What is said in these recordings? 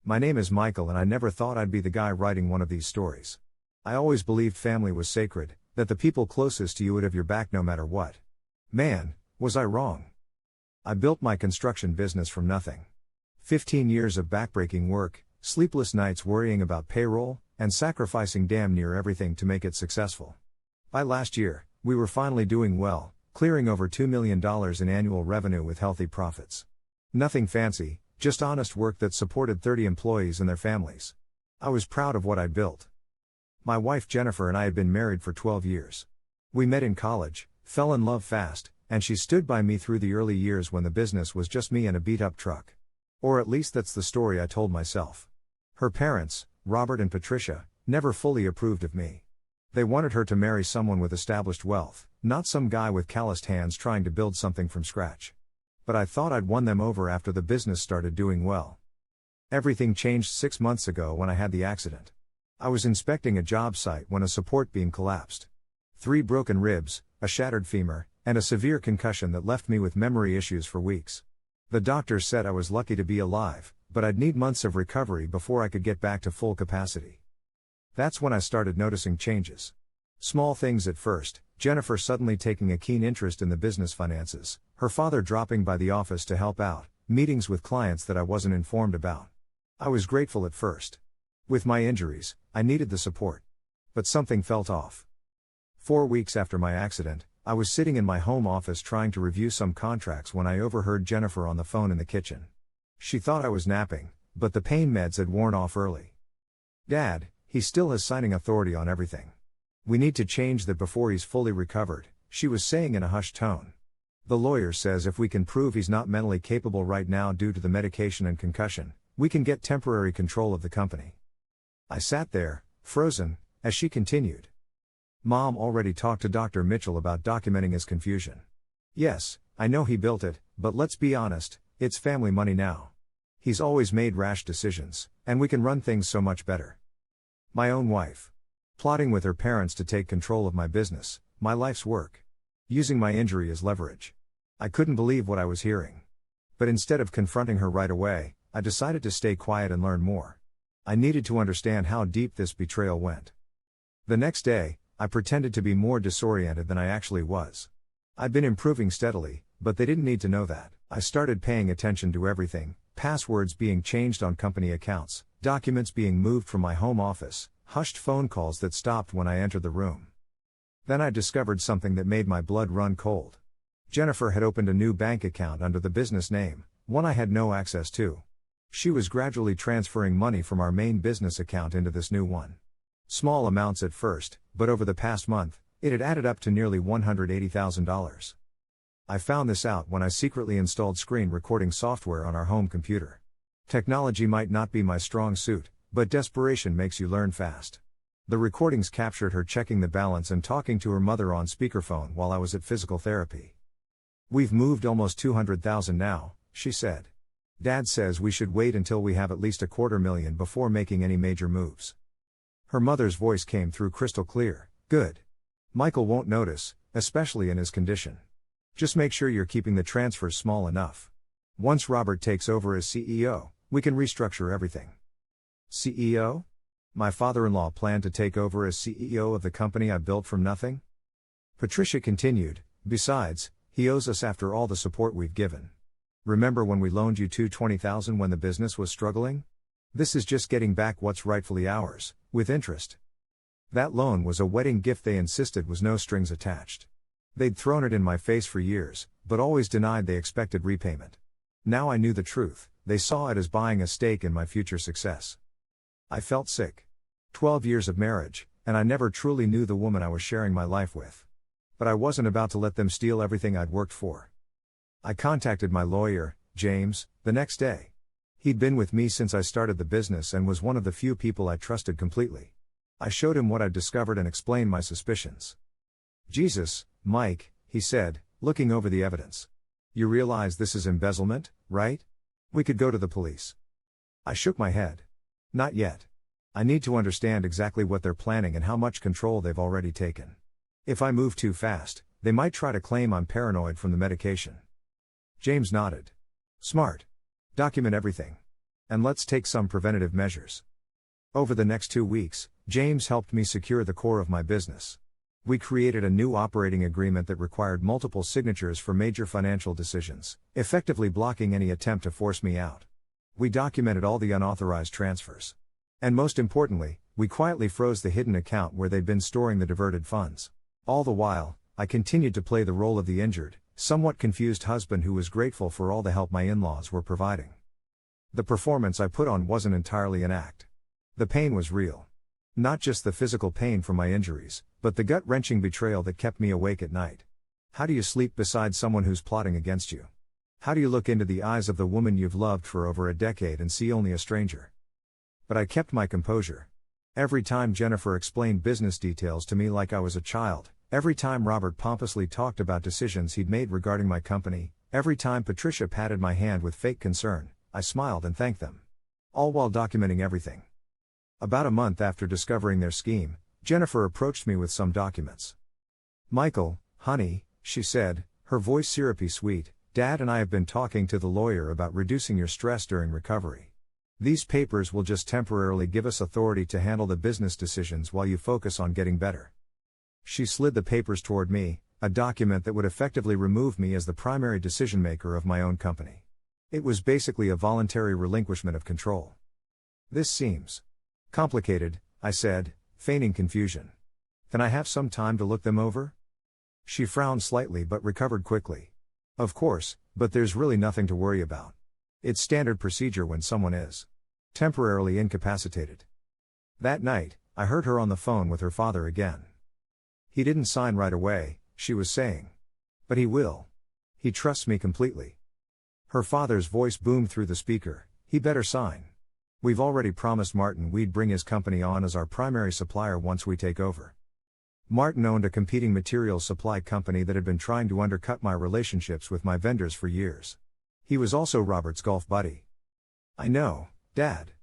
My name is Michael and I never thought I'd be the guy writing one of these stories. I always believed family was sacred, that the people closest to you would have your back no matter what. Man, was I wrong. I built my construction business from nothing. 15 years of backbreaking work, sleepless nights worrying about payroll, and sacrificing damn near everything to make it successful. By last year, we were finally doing well, clearing over $2 million in annual revenue with healthy profits. Nothing fancy, just honest work that supported 30 employees and their families. I was proud of what I built. My wife Jennifer and I had been married for 12 years. We met in college, fell in love fast, and she stood by me through the early years when the business was just me and a beat-up truck. Or at least that's the story I told myself. Her parents, Robert and Patricia, never fully approved of me. They wanted her to marry someone with established wealth, not some guy with calloused hands trying to build something from scratch. But I thought I'd won them over after the business started doing well. Everything changed 6 months ago when I had the accident. I was inspecting a job site when a support beam collapsed. 3 broken ribs, a shattered femur, and a severe concussion that left me with memory issues for weeks. The doctors said I was lucky to be alive, but I'd need months of recovery before I could get back to full capacity. That's when I started noticing changes. Small things at first, Jennifer suddenly taking a keen interest in the business finances, her father dropping by the office to help out, meetings with clients that I wasn't informed about. I was grateful at first. With my injuries, I needed the support. But something felt off. 4 weeks after my accident, I was sitting in my home office trying to review some contracts when I overheard Jennifer on the phone in the kitchen. She thought I was napping, but the pain meds had worn off early. "Dad, he still has signing authority on everything. We need to change that before he's fully recovered," she was saying in a hushed tone. "The lawyer says if we can prove he's not mentally capable right now due to the medication and concussion, we can get temporary control of the company." I sat there, frozen, as she continued. "Mom already talked to Dr. Mitchell about documenting his confusion. Yes, I know he built it, but let's be honest, it's family money now. He's always made rash decisions, and we can run things so much better." My own wife. Plotting with her parents to take control of my business, my life's work. Using my injury as leverage. I couldn't believe what I was hearing. But instead of confronting her right away, I decided to stay quiet and learn more. I needed to understand how deep this betrayal went. The next day, I pretended to be more disoriented than I actually was. I'd been improving steadily, but they didn't need to know that. I started paying attention to everything, passwords being changed on company accounts, documents being moved from my home office, hushed phone calls that stopped when I entered the room. Then I discovered something that made my blood run cold. Jennifer had opened a new bank account under the business name, one I had no access to. She was gradually transferring money from our main business account into this new one. Small amounts at first, but over the past month, it had added up to nearly $180,000. I found this out when I secretly installed screen recording software on our home computer. Technology might not be my strong suit, but desperation makes you learn fast. The recordings captured her checking the balance and talking to her mother on speakerphone while I was at physical therapy. "We've moved almost $200,000 now," she said. "Dad says we should wait until we have at least $250,000 before making any major moves." Her mother's voice came through crystal clear. "Good. Michael won't notice, especially in his condition. Just make sure you're keeping the transfers small enough. Once Robert takes over as CEO, we can restructure everything." CEO? My father-in-law planned to take over as CEO of the company I built from nothing? Patricia continued, "Besides, he owes us after all the support we've given. Remember when we loaned you $220,000 when the business was struggling? This is just getting back what's rightfully ours, with interest." That loan was a wedding gift they insisted was no strings attached. They'd thrown it in my face for years, but always denied they expected repayment. Now I knew the truth, they saw it as buying a stake in my future success. I felt sick. 12 years of marriage, and I never truly knew the woman I was sharing my life with. But I wasn't about to let them steal everything I'd worked for. I contacted my lawyer, James, the next day. He'd been with me since I started the business and was one of the few people I trusted completely. I showed him what I'd discovered and explained my suspicions. "Jesus, Mike," he said, looking over the evidence. "You realize this is embezzlement, right? We could go to the police." I shook my head. "Not yet. I need to understand exactly what they're planning and how much control they've already taken. If I move too fast, they might try to claim I'm paranoid from the medication." James nodded. "Smart. Document everything. And let's take some preventative measures. Over the next 2 weeks, James helped me secure the core of my business. We created a new operating agreement that required multiple signatures for major financial decisions, effectively blocking any attempt to force me out. We documented all the unauthorized transfers. And most importantly, we quietly froze the hidden account where they'd been storing the diverted funds. All the while, I continued to play the role of the injured, somewhat confused husband who was grateful for all the help my in-laws were providing. The performance I put on wasn't entirely an act. The pain was real. Not just the physical pain from my injuries, but the gut-wrenching betrayal that kept me awake at night. How do you sleep beside someone who's plotting against you? How do you look into the eyes of the woman you've loved for over a decade and see only a stranger? But I kept my composure. Every time Jennifer explained business details to me like I was a child, every time Robert pompously talked about decisions he'd made regarding my company, every time Patricia patted my hand with fake concern, I smiled and thanked them. All while documenting everything. About a month after discovering their scheme, Jennifer approached me with some documents. "Michael, honey," she said, her voice syrupy sweet, "Dad and I have been talking to the lawyer about reducing your stress during recovery. These papers will just temporarily give us authority to handle the business decisions while you focus on getting better." She slid the papers toward me, a document that would effectively remove me as the primary decision maker of my own company. It was basically a voluntary relinquishment of control. "This seems complicated," I said, feigning confusion. "Can I have some time to look them over?" She frowned slightly but recovered quickly. "Of course, but there's really nothing to worry about. It's standard procedure when someone is temporarily incapacitated." That night, I heard her on the phone with her father again. "He didn't sign right away," she was saying. "But he will. He trusts me completely." Her father's voice boomed through the speaker, "He better sign. We've already promised Martin we'd bring his company on as our primary supplier once we take over." Martin owned a competing materials supply company that had been trying to undercut my relationships with my vendors for years. He was also Robert's golf buddy. "I know, Dad.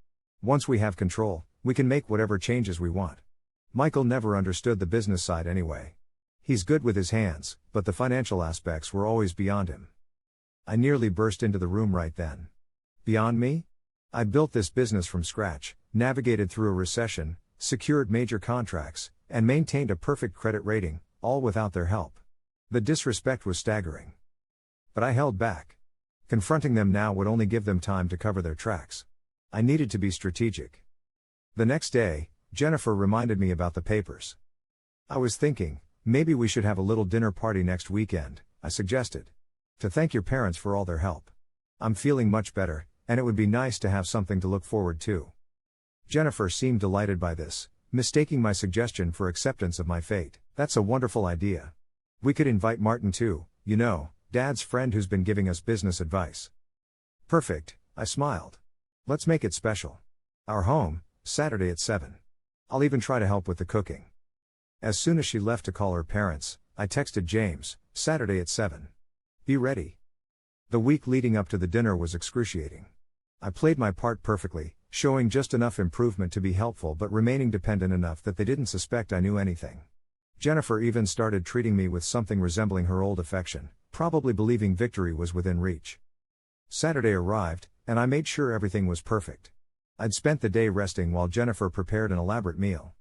Once we have control, we can make whatever changes we want." Michael never understood the business side anyway. He's good with his hands, but the financial aspects were always beyond him. I nearly burst into the room right then. Beyond me? I built this business from scratch, navigated through a recession, secured major contracts, and maintained a perfect credit rating, all without their help. The disrespect was staggering. But I held back. Confronting them now would only give them time to cover their tracks. I needed to be strategic. The next day, Jennifer reminded me about the papers. "I was thinking, maybe we should have a little dinner party next weekend," I suggested. "To thank your parents for all their help. I'm feeling much better, and it would be nice to have something to look forward to." Jennifer seemed delighted by this, mistaking my suggestion for acceptance of my fate. "That's a wonderful idea. We could invite Martin too, you know, Dad's friend who's been giving us business advice." "Perfect," I smiled. "Let's make it special. Our home, Saturday at 7. I'll even try to help with the cooking." As soon as she left to call her parents, I texted James, "Saturday at 7. Be ready." The week leading up to the dinner was excruciating. I played my part perfectly, showing just enough improvement to be helpful but remaining dependent enough that they didn't suspect I knew anything. Jennifer even started treating me with something resembling her old affection, probably believing victory was within reach. Saturday arrived, and I made sure everything was perfect. I'd spent the day resting while Jennifer prepared an elaborate meal.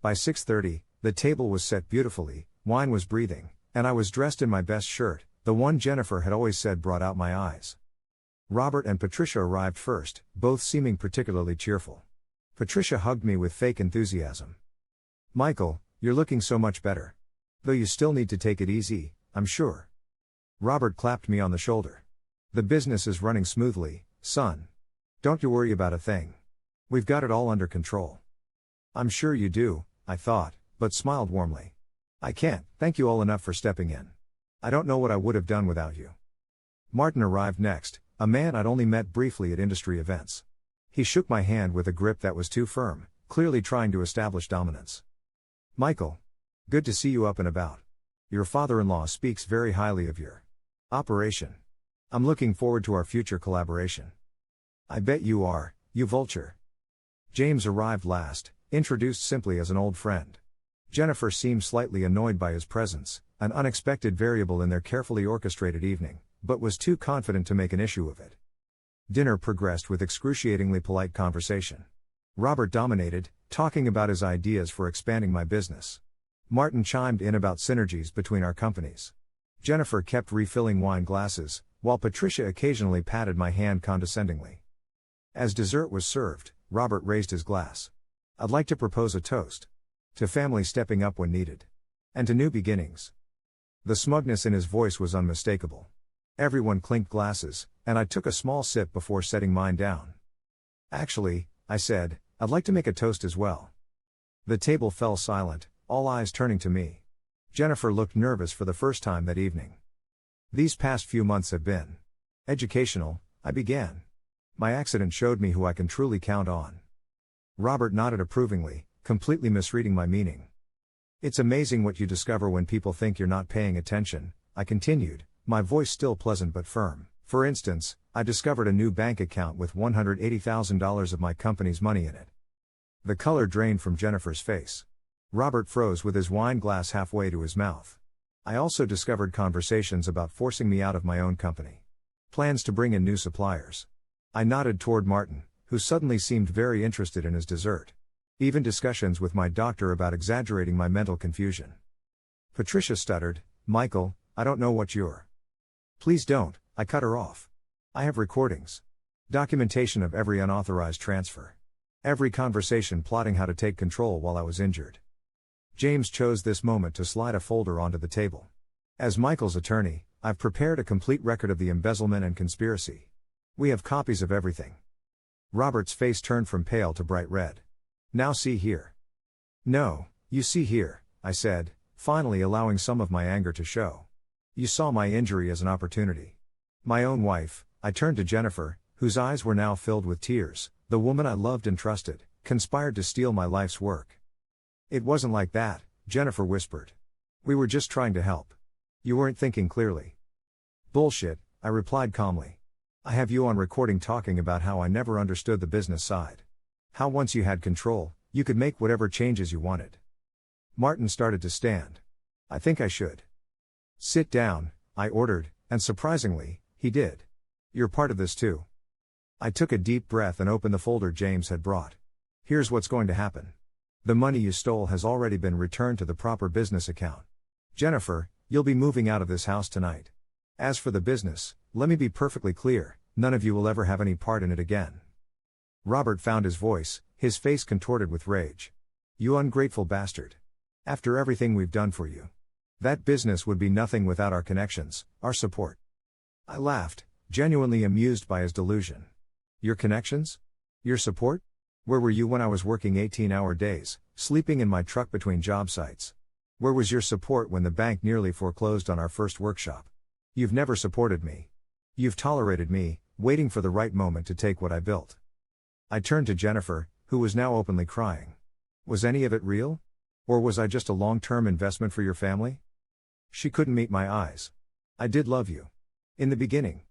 By 6:30, the table was set beautifully, wine was breathing, and I was dressed in my best shirt, the one Jennifer had always said brought out my eyes. Robert and Patricia arrived first, both seeming particularly cheerful. Patricia hugged me with fake enthusiasm. "Michael, you're looking so much better. Though you still need to take it easy, I'm sure." Robert clapped me on the shoulder. "The business is running smoothly, son. Don't you worry about a thing. We've got it all under control." "I'm sure you do," I thought, but smiled warmly. "I can't thank you all enough for stepping in. I don't know what I would have done without you." Martin arrived next, a man I'd only met briefly at industry events. He shook my hand with a grip that was too firm, clearly trying to establish dominance. "Michael. Good to see you up and about. Your father-in-law speaks very highly of your operation. I'm looking forward to our future collaboration." "I bet you are, you vulture." James arrived last, introduced simply as an old friend. Jennifer seemed slightly annoyed by his presence, an unexpected variable in their carefully orchestrated evening, but was too confident to make an issue of it. Dinner progressed with excruciatingly polite conversation. Robert dominated, talking about his ideas for expanding my business. Martin chimed in about synergies between our companies. Jennifer kept refilling wine glasses, while Patricia occasionally patted my hand condescendingly. As dessert was served, Robert raised his glass. "I'd like to propose a toast. To family stepping up when needed. And to new beginnings." The smugness in his voice was unmistakable. Everyone clinked glasses, and I took a small sip before setting mine down. "Actually," I said, "I'd like to make a toast as well." The table fell silent, all eyes turning to me. Jennifer looked nervous for the first time that evening. "These past few months have been educational," I began. "My accident showed me who I can truly count on." Robert nodded approvingly, completely misreading my meaning. "It's amazing what you discover when people think you're not paying attention," I continued, my voice still pleasant but firm. "For instance, I discovered a new bank account with $180,000 of my company's money in it." The color drained from Jennifer's face. Robert froze with his wine glass halfway to his mouth. "I also discovered conversations about forcing me out of my own company. Plans to bring in new suppliers." I nodded toward Martin, who suddenly seemed very interested in his dessert. "Even discussions with my doctor about exaggerating my mental confusion." Patricia stuttered, "Michael, I don't know what you're—" "Please don't," I cut her off. "I have recordings. Documentation of every unauthorized transfer. Every conversation plotting how to take control while I was injured." James chose this moment to slide a folder onto the table. "As Michael's attorney, I've prepared a complete record of the embezzlement and conspiracy. We have copies of everything." Robert's face turned from pale to bright red. "Now see here." "No, you see here," I said, finally allowing some of my anger to show. "You saw my injury as an opportunity. My own wife," I turned to Jennifer, whose eyes were now filled with tears, "the woman I loved and trusted, conspired to steal my life's work." "It wasn't like that," Jennifer whispered. "We were just trying to help. You weren't thinking clearly." "Bullshit," I replied calmly. "I have you on recording talking about how I never understood the business side. How once you had control, you could make whatever changes you wanted." Martin started to stand. "I think I should." "Sit down," I ordered, and surprisingly, he did. "You're part of this too." I took a deep breath and opened the folder James had brought. "Here's what's going to happen. The money you stole has already been returned to the proper business account. Jennifer, you'll be moving out of this house tonight. As for the business, let me be perfectly clear, none of you will ever have any part in it again." Robert found his voice, his face contorted with rage. "You ungrateful bastard. After everything we've done for you. That business would be nothing without our connections, our support." I laughed, genuinely amused by his delusion. "Your connections? Your support? Where were you when I was working 18-hour days, sleeping in my truck between job sites? Where was your support when the bank nearly foreclosed on our first workshop? You've never supported me. You've tolerated me, waiting for the right moment to take what I built." I turned to Jennifer, who was now openly crying. "Was any of it real? Or was I just a long-term investment for your family?" She couldn't meet my eyes. "I did love you. In the beginning."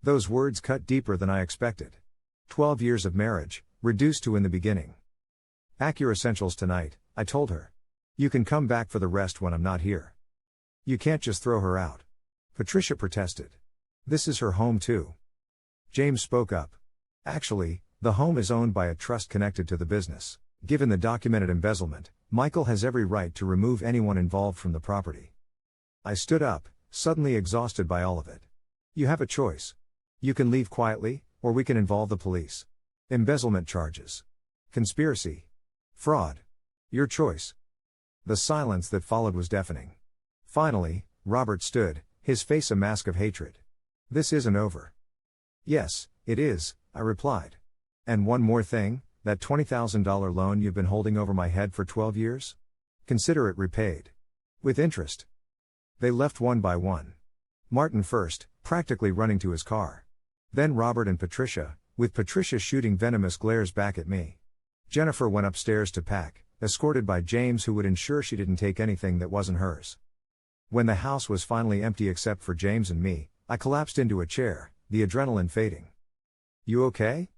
Those words cut deeper than I expected. 12 years of marriage, reduced to "in the beginning." "Pack your essentials tonight," I told her. "You can come back for the rest when I'm not here." "You can't just throw her out," Patricia protested. "This is her home too." James spoke up. "Actually, the home is owned by a trust connected to the business. Given the documented embezzlement, Michael has every right to remove anyone involved from the property." I stood up, suddenly exhausted by all of it. "You have a choice. You can leave quietly, or we can involve the police. Embezzlement charges. Conspiracy. Fraud. Your choice." The silence that followed was deafening. Finally, Robert stood, his face a mask of hatred. "This isn't over." "Yes, it is," I replied. "And one more thing, that $20,000 loan you've been holding over my head for 12 years? Consider it repaid. With interest." They left one by one. Martin first, practically running to his car. Then Robert and Patricia, with Patricia shooting venomous glares back at me. Jennifer went upstairs to pack, escorted by James, who would ensure she didn't take anything that wasn't hers. When the house was finally empty except for James and me, I collapsed into a chair, the adrenaline fading. "You okay?"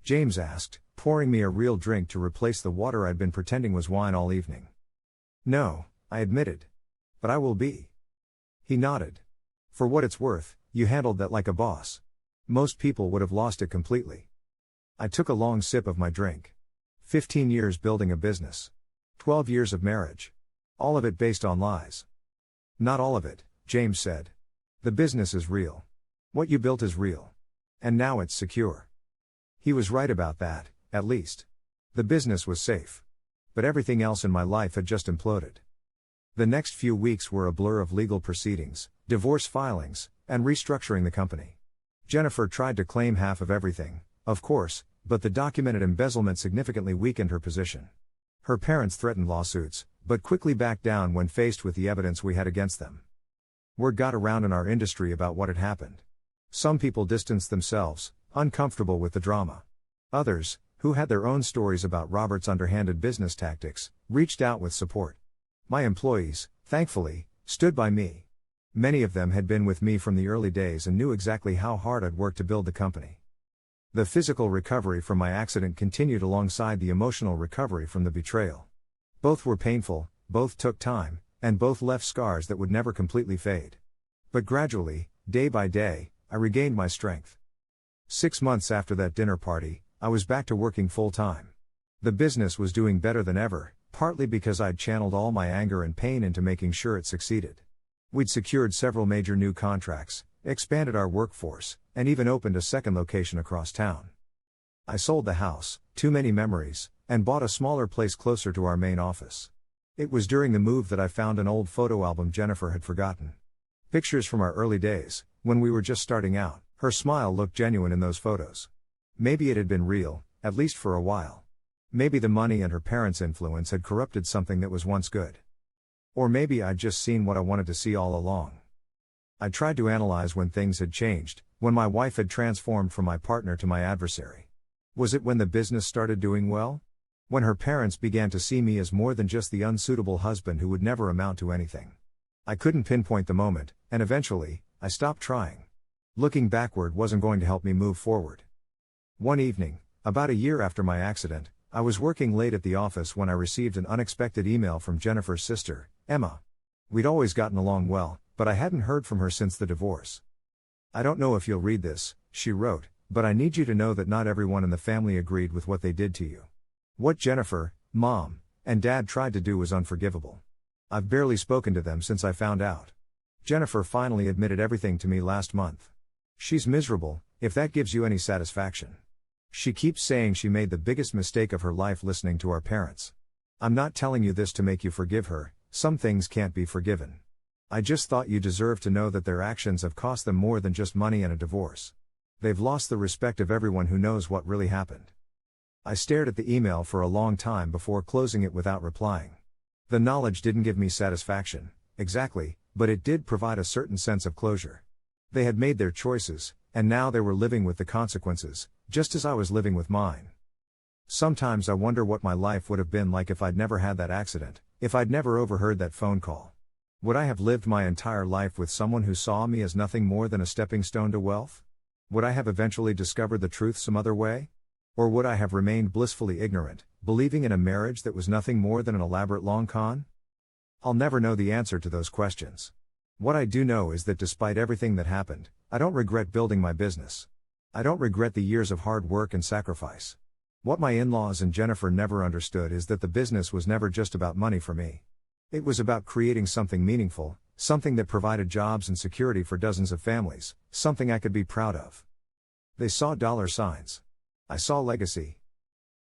James asked, pouring me a real drink to replace the water I'd been pretending was wine all evening. "No," I admitted. "But I will be." He nodded. "For what it's worth, you handled that like a boss. Most people would have lost it completely. I took a long sip of my drink. 15 years building a business. 12 years of marriage. All of it based on lies. Not all of it, James said. The business is real. What you built is real. And now it's secure. He was right about that, at least. The business was safe. But everything else in my life had just imploded. The next few weeks were a blur of legal proceedings, divorce filings, and restructuring the company. Jennifer tried to claim half of everything, of course, but the documented embezzlement significantly weakened her position. Her parents threatened lawsuits, but quickly backed down when faced with the evidence we had against them. Word got around in our industry about what had happened. Some people distanced themselves, uncomfortable with the drama. Others, who had their own stories about Robert's underhanded business tactics, reached out with support. My employees, thankfully, stood by me. Many of them had been with me from the early days and knew exactly how hard I'd worked to build the company. The physical recovery from my accident continued alongside the emotional recovery from the betrayal. Both were painful, both took time, and both left scars that would never completely fade. But gradually, day by day, I regained my strength. 6 months after that dinner party, I was back to working full-time. The business was doing better than ever, partly because I'd channeled all my anger and pain into making sure it succeeded. We'd secured several major new contracts, expanded our workforce, and even opened a second location across town. I sold the house, too many memories, and bought a smaller place closer to our main office. It was during the move that I found an old photo album Jennifer had forgotten. Pictures from our early days, when we were just starting out. Her smile looked genuine in those photos. Maybe it had been real, at least for a while. Maybe the money and her parents' influence had corrupted something that was once good. Or maybe I'd just seen what I wanted to see all along. I tried to analyze when things had changed, when my wife had transformed from my partner to my adversary. Was it when the business started doing well? When her parents began to see me as more than just the unsuitable husband who would never amount to anything? I couldn't pinpoint the moment, and eventually, I stopped trying. Looking backward wasn't going to help me move forward. One evening, about a year after my accident, I was working late at the office when I received an unexpected email from Jennifer's sister, Emma. We'd always gotten along well, but I hadn't heard from her since the divorce. I don't know if you'll read this, she wrote, but I need you to know that not everyone in the family agreed with what they did to you. What Jennifer, Mom, and Dad tried to do was unforgivable. I've barely spoken to them since I found out. Jennifer finally admitted everything to me last month. She's miserable, if that gives you any satisfaction. She keeps saying she made the biggest mistake of her life listening to our parents. I'm not telling you this to make you forgive her, some things can't be forgiven. I just thought you deserved to know that their actions have cost them more than just money and a divorce. They've lost the respect of everyone who knows what really happened. I stared at the email for a long time before closing it without replying. The knowledge didn't give me satisfaction, exactly, but it did provide a certain sense of closure. They had made their choices, and now they were living with the consequences, just as I was living with mine. Sometimes I wonder what my life would have been like if I'd never had that accident, if I'd never overheard that phone call. Would I have lived my entire life with someone who saw me as nothing more than a stepping stone to wealth? Would I have eventually discovered the truth some other way? Or would I have remained blissfully ignorant, believing in a marriage that was nothing more than an elaborate long con? I'll never know the answer to those questions. What I do know is that despite everything that happened, I don't regret building my business. I don't regret the years of hard work and sacrifice. What my in-laws and Jennifer never understood is that the business was never just about money for me. It was about creating something meaningful, something that provided jobs and security for dozens of families, something I could be proud of. They saw dollar signs. I saw legacy.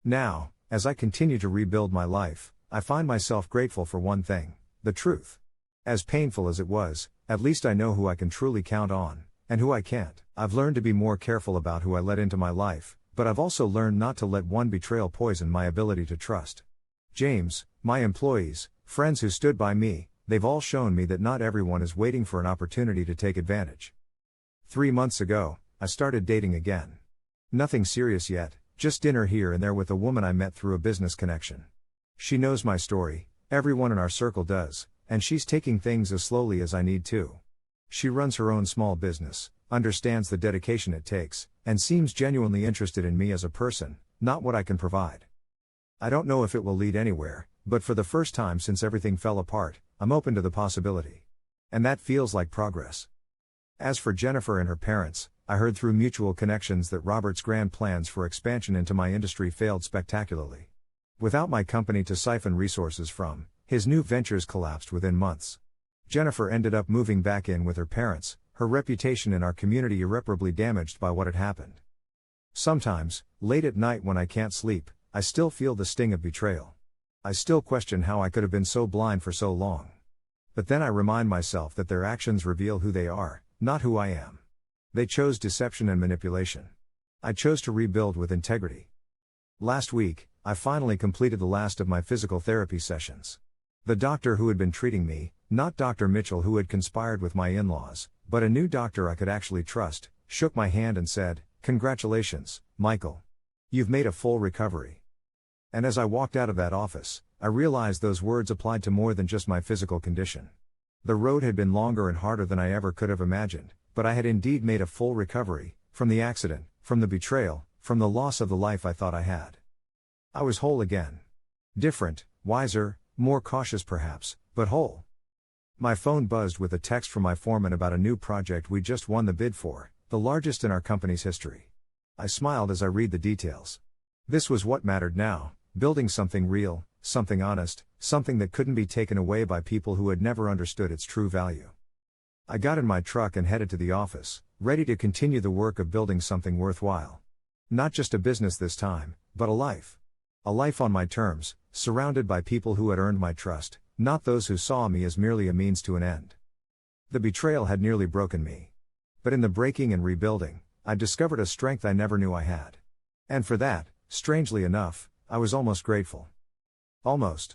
Now, as I continue to rebuild my life, I find myself grateful for one thing: the truth. As painful as it was, at least I know who I can truly count on, and who I can't. I've learned to be more careful about who I let into my life, but I've also learned not to let one betrayal poison my ability to trust. James, my employees, friends who stood by me, they've all shown me that not everyone is waiting for an opportunity to take advantage. 3 months ago, I started dating again. Nothing serious yet, just dinner here and there with a woman I met through a business connection. She knows my story, everyone in our circle does, and she's taking things as slowly as I need to. She runs her own small business, understands the dedication it takes, and seems genuinely interested in me as a person, not what I can provide. I don't know if it will lead anywhere, but for the first time since everything fell apart, I'm open to the possibility. And that feels like progress. As for Jennifer and her parents, I heard through mutual connections that Robert's grand plans for expansion into my industry failed spectacularly. Without my company to siphon resources from, his new ventures collapsed within months. Jennifer ended up moving back in with her parents, her reputation in our community irreparably damaged by what had happened. Sometimes, late at night when I can't sleep, I still feel the sting of betrayal. I still question how I could have been so blind for so long. But then I remind myself that their actions reveal who they are, not who I am. They chose deception and manipulation. I chose to rebuild with integrity. Last week, I finally completed the last of my physical therapy sessions. The doctor who had been treating me, not Dr. Mitchell who had conspired with my in-laws, but a new doctor I could actually trust, shook my hand and said, "Congratulations, Michael. You've made a full recovery." And as I walked out of that office, I realized those words applied to more than just my physical condition. The road had been longer and harder than I ever could have imagined, but I had indeed made a full recovery, from the accident, from the betrayal, from the loss of the life I thought I had. I was whole again. Different, wiser, more cautious perhaps, but whole. My phone buzzed with a text from my foreman about a new project we just won the bid for, the largest in our company's history. I smiled as I read the details. This was what mattered now, building something real, something honest, something that couldn't be taken away by people who had never understood its true value. I got in my truck and headed to the office, ready to continue the work of building something worthwhile. Not just a business this time, but a life. A life on my terms, surrounded by people who had earned my trust, not those who saw me as merely a means to an end. The betrayal had nearly broken me. But in the breaking and rebuilding, I discovered a strength I never knew I had. And for that, strangely enough, I was almost grateful. Almost.